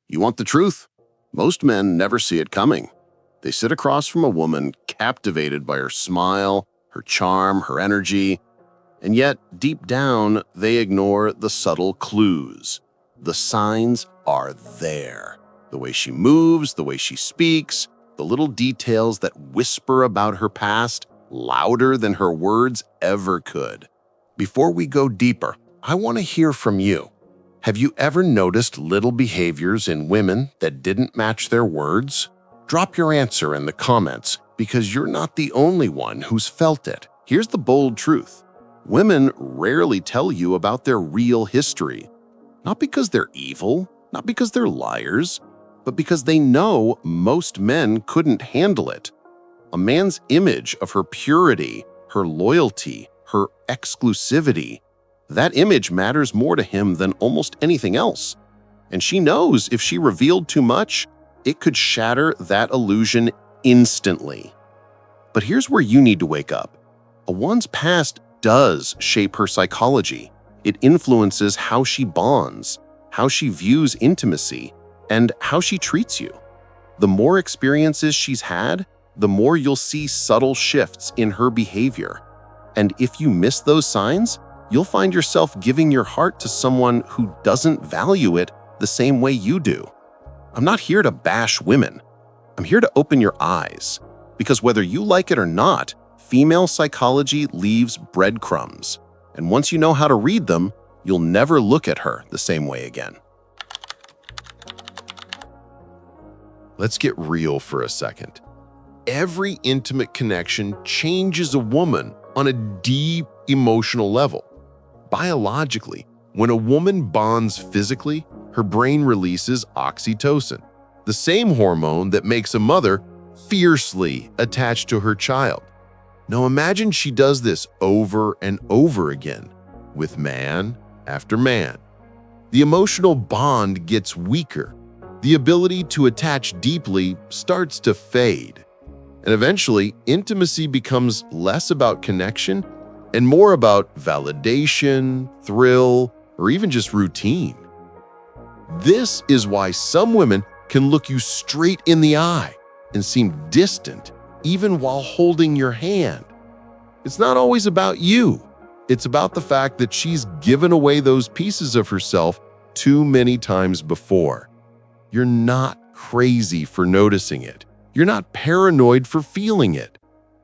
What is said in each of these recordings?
You want the truth? Most men never see it coming. They sit across from a woman captivated by her smile, her charm, her energy, and yet, deep down, they ignore the subtle clues. The signs are there. The way she moves, the way she speaks, the little details that whisper about her past louder than her words ever could. Before we go deeper, I want to hear from you. Have you ever noticed little behaviors in women that didn't match their words? Drop your answer in the comments because you're not the only one who's felt it. Here's the bold truth. Women rarely tell you about their real history. Not because they're evil, not because they're liars, but because they know most men couldn't handle it. A man's image of her purity, her loyalty, her exclusivity, that image matters more to him than almost anything else. And she knows if she revealed too much, it could shatter that illusion instantly. But here's where you need to wake up. A woman's past does shape her psychology. It influences how she bonds, how she views intimacy, and how she treats you. The more experiences she's had, the more you'll see subtle shifts in her behavior. And if you miss those signs, you'll find yourself giving your heart to someone who doesn't value it the same way you do. I'm not here to bash women. I'm here to open your eyes. Because whether you like it or not, female psychology leaves breadcrumbs. And once you know how to read them, you'll never look at her the same way again. Let's get real for a second. Every intimate connection changes a woman on a deep emotional level. Biologically, when a woman bonds physically, her brain releases oxytocin, the same hormone that makes a mother fiercely attached to her child. Now imagine she does this over and over again, with man after man. The emotional bond gets weaker. The ability to attach deeply starts to fade. And eventually, intimacy becomes less about connection and more about validation, thrill, or even just routine. This is why some women can look you straight in the eye and seem distant, even while holding your hand. It's not always about you. It's about the fact that she's given away those pieces of herself too many times before. You're not crazy for noticing it. You're not paranoid for feeling it.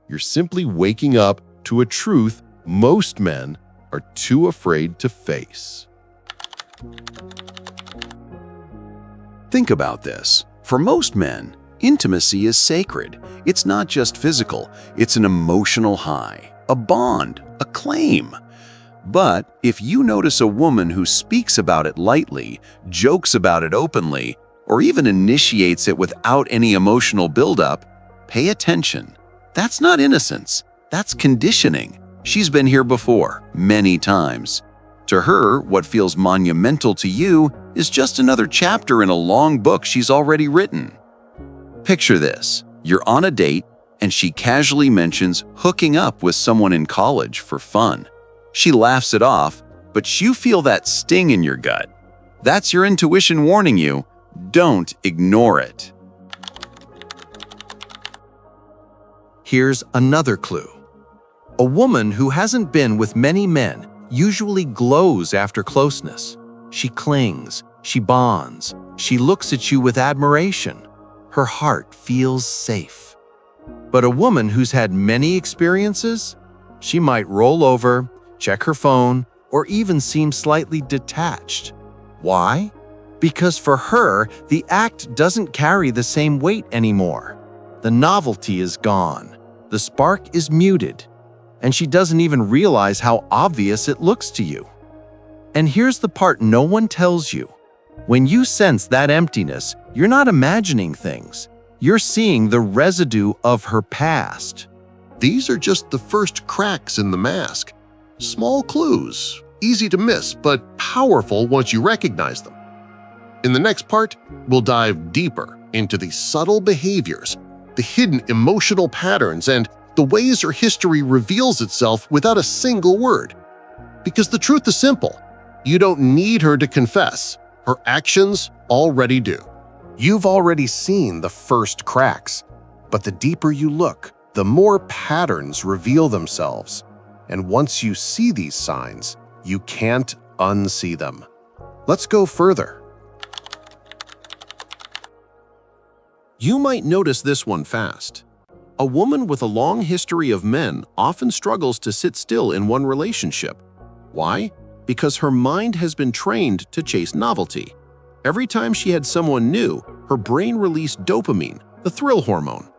You're simply waking up to a truth most men are too afraid to face. Think about this. For most men, intimacy is sacred. It's not just physical, it's an emotional high, a bond, a claim. But if you notice a woman who speaks about it lightly, jokes about it openly, or even initiates it without any emotional buildup, pay attention. That's not innocence, that's conditioning. She's been here before, many times. To her, what feels monumental to you is just another chapter in a long book she's already written. Picture this. You're on a date, and she casually mentions hooking up with someone in college for fun. She laughs it off, but you feel that sting in your gut. That's your intuition warning you. Don't ignore it. Here's another clue. A woman who hasn't been with many men usually glows after closeness. She clings, she bonds, she looks at you with admiration. Her heart feels safe. But a woman who's had many experiences, she might roll over, check her phone, or even seem slightly detached. Why? Because for her, the act doesn't carry the same weight anymore. The novelty is gone, the spark is muted, and she doesn't even realize how obvious it looks to you. And here's the part no one tells you. When you sense that emptiness, you're not imagining things. You're seeing the residue of her past. These are just the first cracks in the mask. Small clues, easy to miss, but powerful once you recognize them. In the next part, we'll dive deeper into the subtle behaviors, the hidden emotional patterns, and the ways her history reveals itself without a single word. Because the truth is simple. You don't need her to confess. Her actions already do. You've already seen the first cracks, but the deeper you look, the more patterns reveal themselves. And once you see these signs, you can't unsee them. Let's go further. You might notice this one fast. A woman with a long history of men often struggles to sit still in one relationship. Why? Because her mind has been trained to chase novelty. Every time she had someone new, her brain released dopamine, the thrill hormone.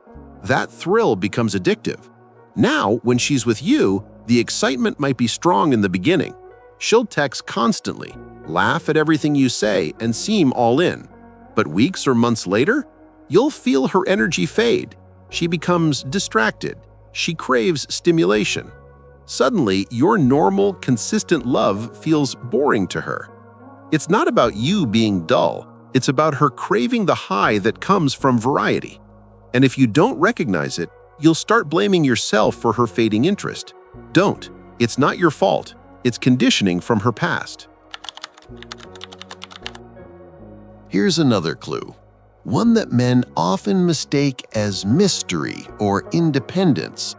That thrill becomes addictive. Now, when she's with you, the excitement might be strong in the beginning. She'll text constantly, laugh at everything you say, and seem all in. But weeks or months later, you'll feel her energy fade. She becomes distracted. She craves stimulation. Suddenly, your normal, consistent love feels boring to her. It's not about you being dull. It's about her craving the high that comes from variety. And if you don't recognize it, you'll start blaming yourself for her fading interest. Don't. It's not your fault. It's conditioning from her past. Here's another clue, one that men often mistake as mystery or independence.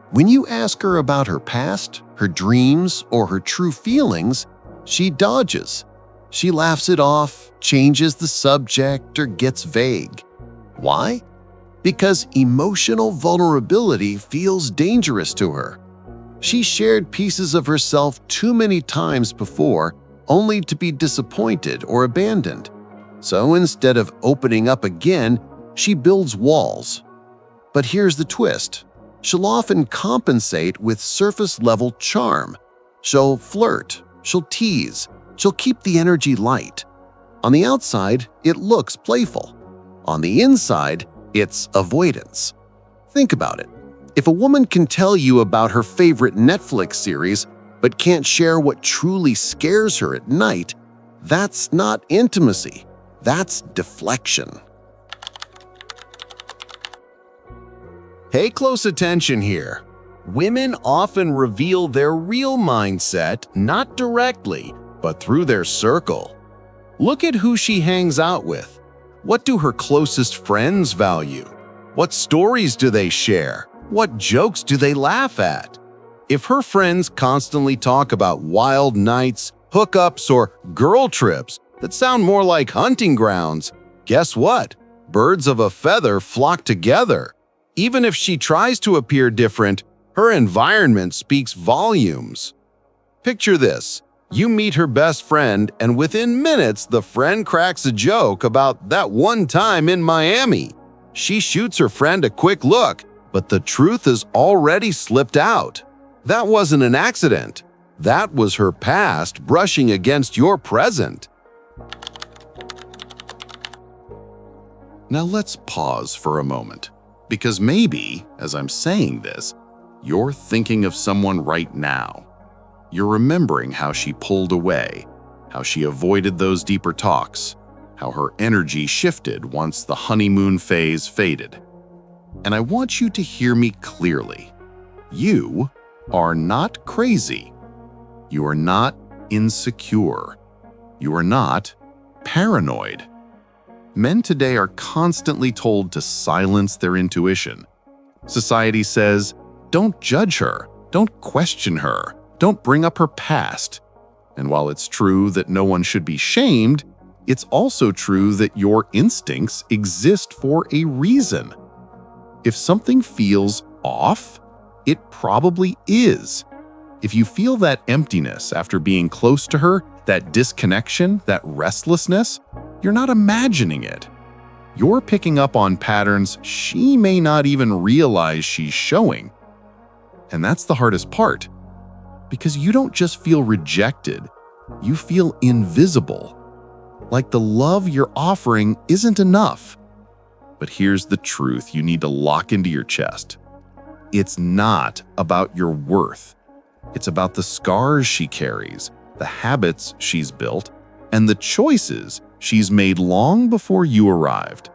When you ask her about her past, her dreams, or her true feelings, she dodges. She laughs it off, changes the subject, or gets vague. Why? Because emotional vulnerability feels dangerous to her. She shared pieces of herself too many times before, only to be disappointed or abandoned. So instead of opening up again, she builds walls. But here's the twist. She'll often compensate with surface-level charm. She'll flirt, she'll tease, she'll keep the energy light. On the outside, it looks playful. On the inside, it's avoidance. Think about it. If a woman can tell you about her favorite Netflix series, but can't share what truly scares her at night, that's not intimacy. That's deflection. Pay close attention here. Women often reveal their real mindset not directly, but through their circle. Look at who she hangs out with. What do her closest friends value? What stories do they share? What jokes do they laugh at? If her friends constantly talk about wild nights, hookups, or girl trips that sound more like hunting grounds, guess what? Birds of a feather flock together. Even if she tries to appear different, her environment speaks volumes. Picture this. You meet her best friend, and within minutes, the friend cracks a joke about that one time in Miami. She shoots her friend a quick look, but the truth has already slipped out. That wasn't an accident. That was her past brushing against your present. Now let's pause for a moment, because maybe, as I'm saying this, you're thinking of someone right now. You're remembering how she pulled away, how she avoided those deeper talks, how her energy shifted once the honeymoon phase faded. And I want you to hear me clearly. You are not crazy. You are not insecure. You are not paranoid. Men today are constantly told to silence their intuition. Society says, don't judge her, don't question her, don't bring up her past. And while it's true that no one should be shamed, it's also true that your instincts exist for a reason. If something feels off, it probably is. If you feel that emptiness after being close to her, that disconnection, that restlessness, you're not imagining it. You're picking up on patterns she may not even realize she's showing. And that's the hardest part, because you don't just feel rejected, you feel invisible. Like the love you're offering isn't enough. But here's the truth you need to lock into your chest. It's not about your worth. It's about the scars she carries, the habits she's built, and the choices she's made long before you arrived.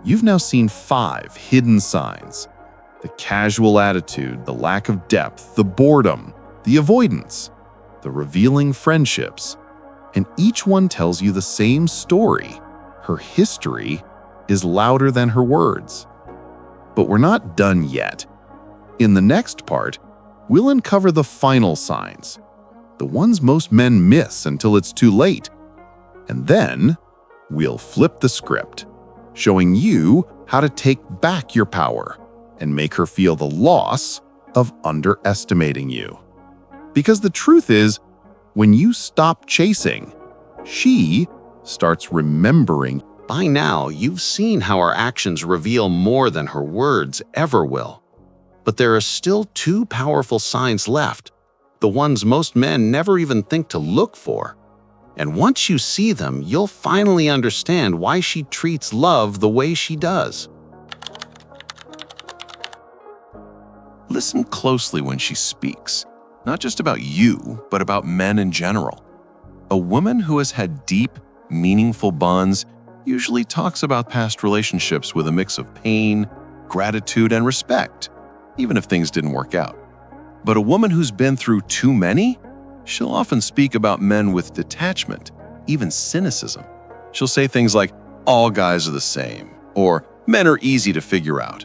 You've now seen 5 hidden signs: the casual attitude, the lack of depth, the boredom, the avoidance, the revealing friendships. And each one tells you the same story. her history is louder than her words. But we're not done yet. In the next part, we'll uncover the final signs, the ones most men miss until it's too late. And then we'll flip the script, showing you how to take back your power and make her feel the loss of underestimating you. Because the truth is, when you stop chasing, she starts remembering. By now, you've seen how our actions reveal more than her words ever will. But there are still two powerful signs left, the ones most men never even think to look for. And once you see them, you'll finally understand why she treats love the way she does. Listen closely when she speaks, not just about you, but about men in general. A woman who has had deep, meaningful bonds usually talks about past relationships with a mix of pain, gratitude, and respect, even if things didn't work out. But a woman who's been through too many, she'll often speak about men with detachment, even cynicism. She'll say things like, "All guys are the same," or "Men are easy to figure out."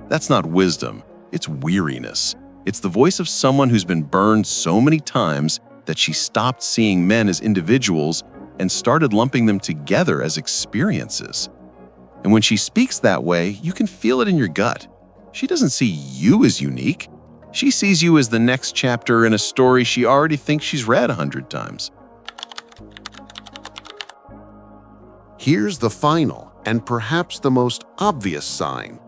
That's not wisdom, it's weariness. It's the voice of someone who's been burned so many times that she stopped seeing men as individuals and started lumping them together as experiences. And when she speaks that way, you can feel it in your gut. She doesn't see you as unique. She sees you as the next chapter in a story she already thinks she's read 100 times. Here's the final and perhaps the most obvious sign.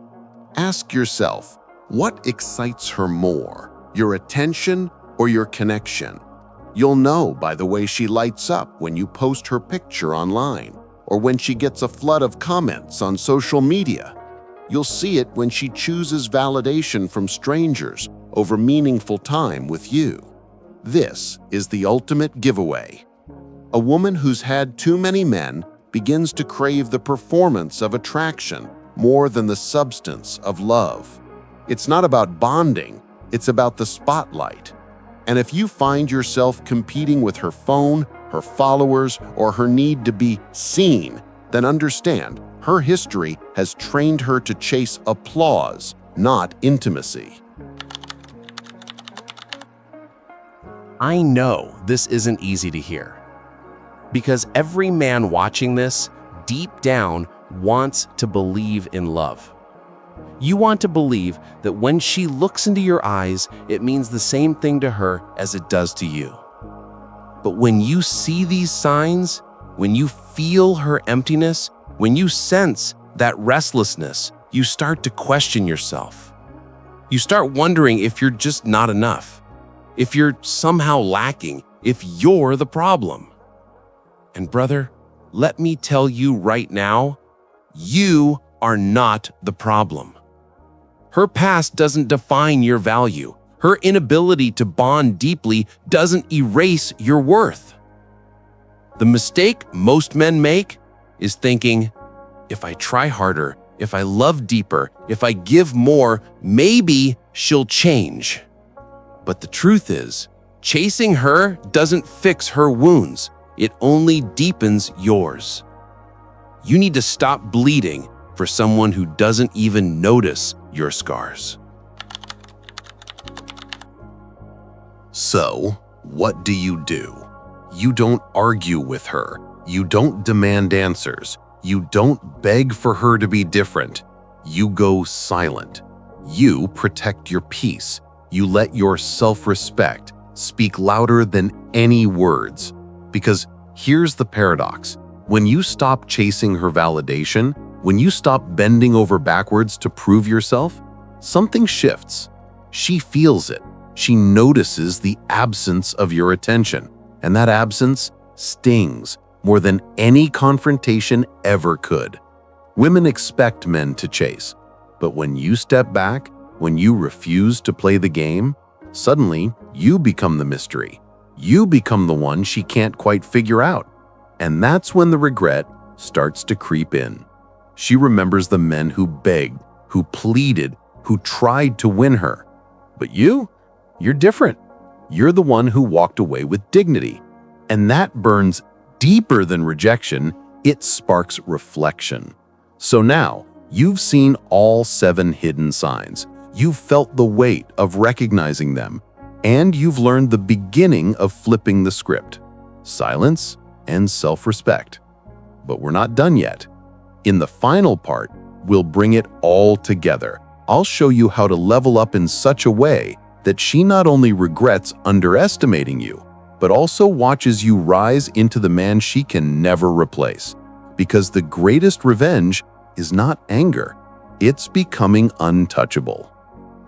Ask yourself, what excites her more, your attention or your connection? You'll know by the way she lights up when you post her picture online, or when she gets a flood of comments on social media. You'll see it when she chooses validation from strangers over meaningful time with you. This is the ultimate giveaway. A woman who's had too many men begins to crave the performance of attraction more than the substance of love. It's not about bonding, it's about the spotlight. And if you find yourself competing with her phone, her followers, or her need to be seen, then understand her history has trained her to chase applause, not intimacy. I know this isn't easy to hear, because every man watching this, deep down, wants to believe in love. You want to believe that when she looks into your eyes, it means the same thing to her as it does to you. But when you see these signs, when you feel her emptiness, when you sense that restlessness, you start to question yourself. You start wondering if you're just not enough, if you're somehow lacking, if you're the problem. And brother, let me tell you right now, you are not the problem. Her past doesn't define your value. Her inability to bond deeply doesn't erase your worth. The mistake most men make is thinking, if I try harder, if I love deeper, if I give more, maybe she'll change. But the truth is, chasing her doesn't fix her wounds. It only deepens yours. You need to stop bleeding for someone who doesn't even notice your scars. So, what do? You don't argue with her. You don't demand answers. You don't beg for her to be different. You go silent. You protect your peace. You let your self-respect speak louder than any words. Because here's the paradox. When you stop chasing her validation, when you stop bending over backwards to prove yourself, something shifts. She feels it. She notices the absence of your attention. And that absence stings more than any confrontation ever could. Women expect men to chase. But when you step back, when you refuse to play the game, suddenly you become the mystery. You become the one she can't quite figure out. And that's when the regret starts to creep in. She remembers the men who begged, who pleaded, who tried to win her. But you're different. You're the one who walked away with dignity. And that burns deeper than rejection. it sparks reflection. So now, you've seen all 7 hidden signs. You've felt the weight of recognizing them, and you've learned the beginning of flipping the script: silence and self-respect. But we're not done yet. In the final part, we'll bring it all together. I'll show you how to level up in such a way that she not only regrets underestimating you, but also watches you rise into the man she can never replace. Because the greatest revenge is not anger, it's becoming untouchable.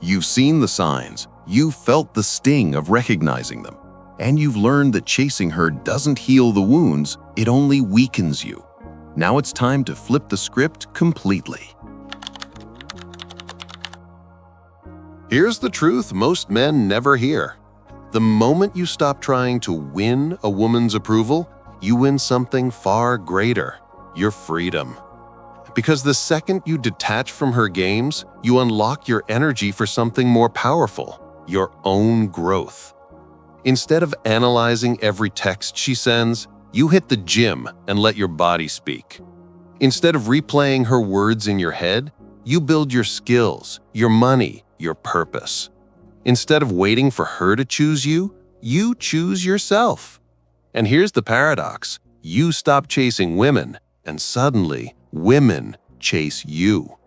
You've seen the signs, you've felt the sting of recognizing them, and you've learned that chasing her doesn't heal the wounds, it only weakens you. Now it's time to flip the script completely. Here's the truth most men never hear. The moment you stop trying to win a woman's approval, you win something far greater: your freedom. Because the second you detach from her games, you unlock your energy for something more powerful: your own growth. Instead of analyzing every text she sends, you hit the gym and let your body speak. Instead of replaying her words in your head, you build your skills, your money, your purpose. Instead of waiting for her to choose you, you choose yourself. And here's the paradox: you stop chasing women, and suddenly, women chase you.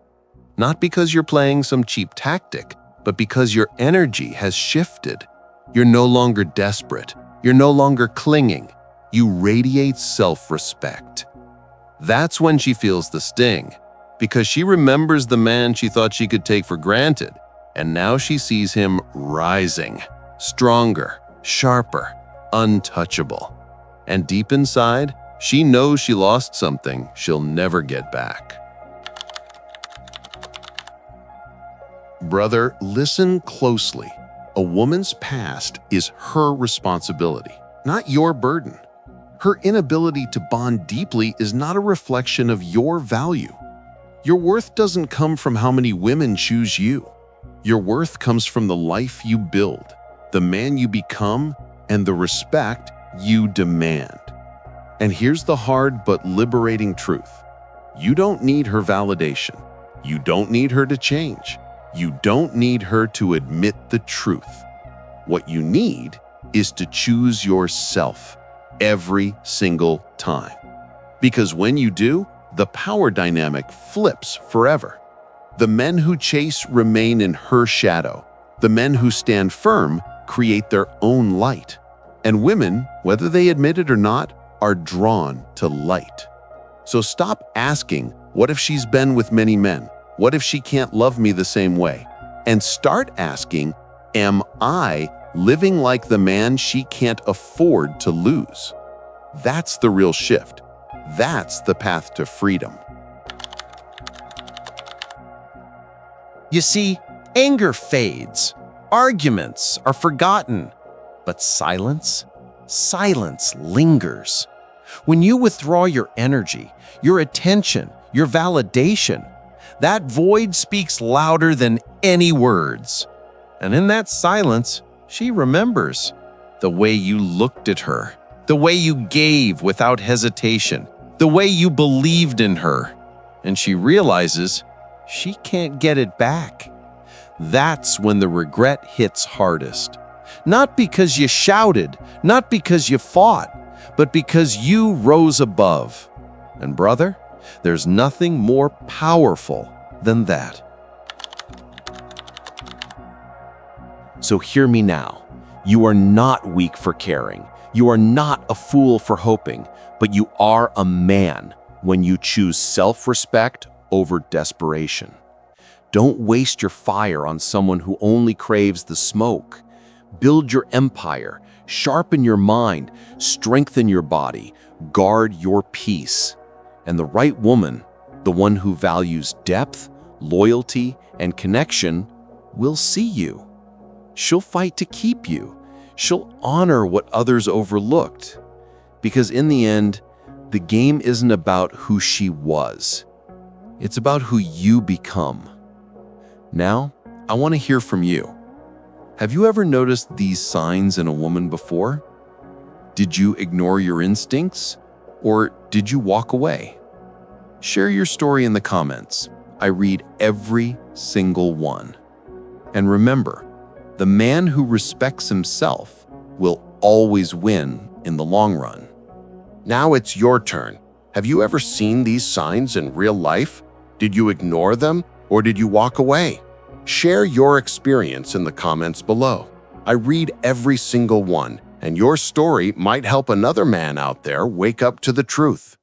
Not because you're playing some cheap tactic, but because your energy has shifted. You're no longer desperate. You're no longer clinging. You radiate self-respect. That's when she feels the sting, because she remembers the man she thought she could take for granted, and now she sees him rising, stronger, sharper, untouchable. And deep inside, she knows she lost something she'll never get back. Brother, listen closely. A woman's past is her responsibility, not your burden. Her inability to bond deeply is not a reflection of your value. Your worth doesn't come from how many women choose you. Your worth comes from the life you build, the man you become, and the respect you demand. And here's the hard but liberating truth. You don't need her validation. You don't need her to change. You don't need her to admit the truth. What you need is to choose yourself every single time. Because when you do, the power dynamic flips forever. The men who chase remain in her shadow. The men who stand firm create their own light. And women, whether they admit it or not, are drawn to light. So stop asking, what if she's been with many men? What if she can't love me the same way? And start asking, am I living like the man she can't afford to lose? That's the real shift. That's the path to freedom. You see, anger fades, arguments are forgotten, but silence lingers. When you withdraw your energy, your attention, your validation, that void speaks louder than any words. And in that silence, she remembers the way you looked at her, the way you gave without hesitation, the way you believed in her. And she realizes she can't get it back. That's when the regret hits hardest. Not because you shouted, not because you fought, but because you rose above. And brother, there's nothing more powerful than that. So hear me now. You are not weak for caring. You are not a fool for hoping, but you are a man when you choose self-respect over desperation. Don't waste your fire on someone who only craves the smoke. Build your empire, sharpen your mind, strengthen your body, guard your peace. And the right woman, the one who values depth, loyalty, and connection, will see you. She'll fight to keep you. She'll honor what others overlooked. Because in the end, the game isn't about who she was. It's about who you become. Now, I want to hear from you. Have you ever noticed these signs in a woman before? Did you ignore your instincts? Or did you walk away? Share your story in the comments. I read every single one. And remember, the man who respects himself will always win in the long run. Now it's your turn. Have you ever seen these signs in real life? Did you ignore them or did you walk away? Share your experience in the comments below. I read every single one, and your story might help another man out there wake up to the truth.